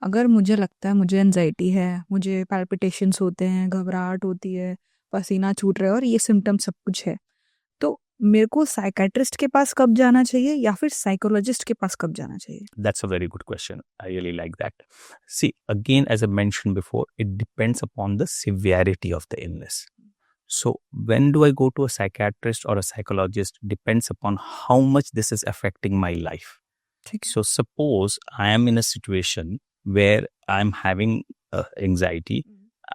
अगर मुझे लगता है मुझे एंजाइटी है, मुझे पैल्पिटेशंस होते हैं, घबराहट होती है, पसीना छूट रहा है और ये सिम्पटम सब कुछ है, तो मेरे को साइकियाट्रिस्ट के पास कब जाना चाहिए या फिर साइकोलॉजिस्ट के पास कब जाना चाहिए? That's a very good question. I really like that. See, again, as I mentioned before, it depends upon the severity of the illness. So, when do I go to a psychiatrist or a psychologist depends upon how much this is affecting my life. ठीक है। So, suppose I am in a situation where I'm having anxiety,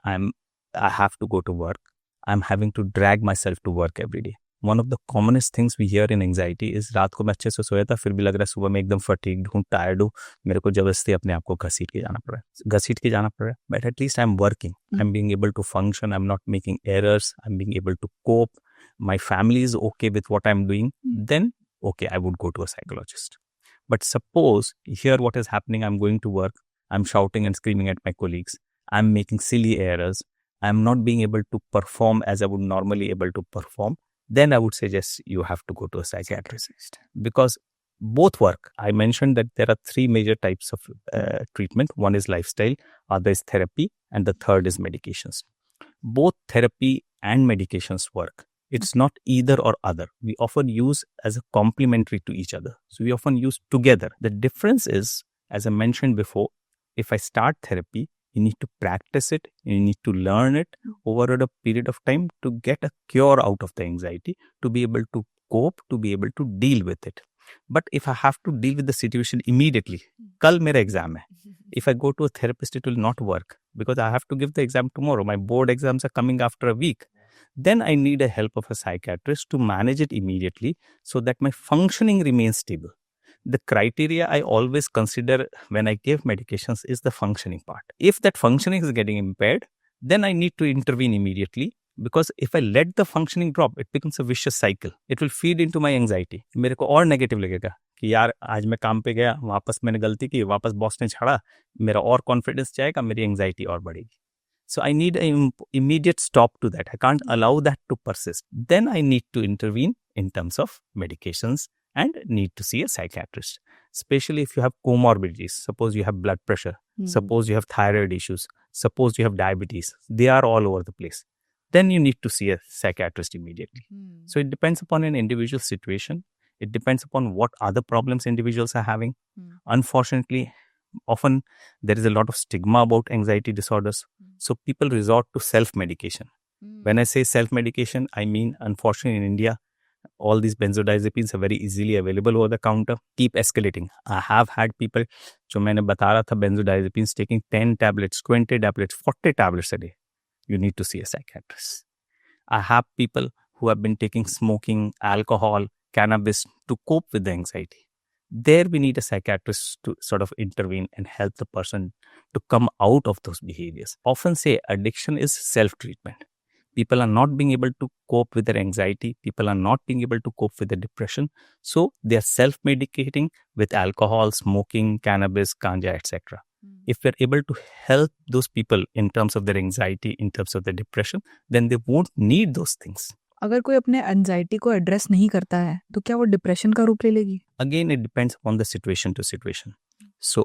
I have to go to work, I'm having to drag myself to work every day. One of the commonest things we hear in anxiety is रात को मैं अच्छे से सोया था फिर भी लग रहा है सुबह में एकदम फटीग्ड हूँ, टायर्ड हूँ, मेरे को जबरदस्ती अपने आप को घसीट के जाना पड़ रहा है, but at least I am working, I am being able to function, I am not making errors, I am being able to cope, my family is okay with what I am doing, then okay, I would go to a psychologist. But suppose here what is happening, I'm going to work, I'm shouting and screaming at my colleagues, I'm making silly errors, I'm not being able to perform as I would normally able to perform, then I would suggest you have to go to a psychiatrist. Because both work. I mentioned that there are three major types of treatment. One is lifestyle, other is therapy, and the third is medications. Both therapy and medications work. It's not either or other. We often use as a complementary to each other. So we often use together. The difference is, as I mentioned before, if I start therapy, you need to practice it, you need to learn it over a period of time to get a cure out of the anxiety, to be able to cope, to be able to deal with it. But if I have to deal with the situation immediately, kal mera exam hai. If I go to a therapist, it will not work because I have to give the exam tomorrow. My board exams are coming after a week. Then I need a help of a psychiatrist to manage it immediately so that my functioning remains stable. The criteria I always consider when I give medications is the functioning part. If that functioning is getting impaired, then I need to intervene immediately. Because if I let the functioning drop, it becomes a vicious cycle. It will feed into my anxiety. मेरे को और negative लगेगा कि यार आज मैं काम पे गया, वापस मैंने गलती की, वापस बॉस ने छाड़ा, मेरा और कॉन्फिडेंस जाएगा, मेरी एंजाइटी और बढ़ेगी. So I need an immediate stop to that. I can't allow that to persist. Then I need to intervene in terms of medications and need to see a psychiatrist. Especially if you have comorbidities. Suppose you have blood pressure. Suppose you have thyroid issues. Suppose you have diabetes. They are all over the place. Then you need to see a psychiatrist immediately. So it depends upon an individual situation. It depends upon what other problems individuals are having. Unfortunately, often there is a lot of stigma about anxiety disorders. So people resort to self-medication. When I say self-medication, I mean, unfortunately in India, all these benzodiazepines are very easily available over the counter. Keep escalating. I have had people, जो मैंने बता रहा था, benzodiazepines taking 10 tablets, 20 tablets, 40 tablets a day. You need to see a psychiatrist. I have people who have been taking smoking, alcohol, cannabis to cope with the anxiety. There we need a psychiatrist to sort of intervene and help the person to come out of those behaviors. Often say addiction is self-treatment. People are not being able to cope with their anxiety. People are not being able to cope with their depression. So they are self-medicating with alcohol, smoking, cannabis, ganja, etc. If we're able to help those people in terms of their anxiety, in terms of their depression, then they won't need those things. अगर कोई अपने anxiety को address नहीं करता है तो क्या वो डिप्रेशन का रूप ले लेगी? Again, it depends upon the situation to situation. So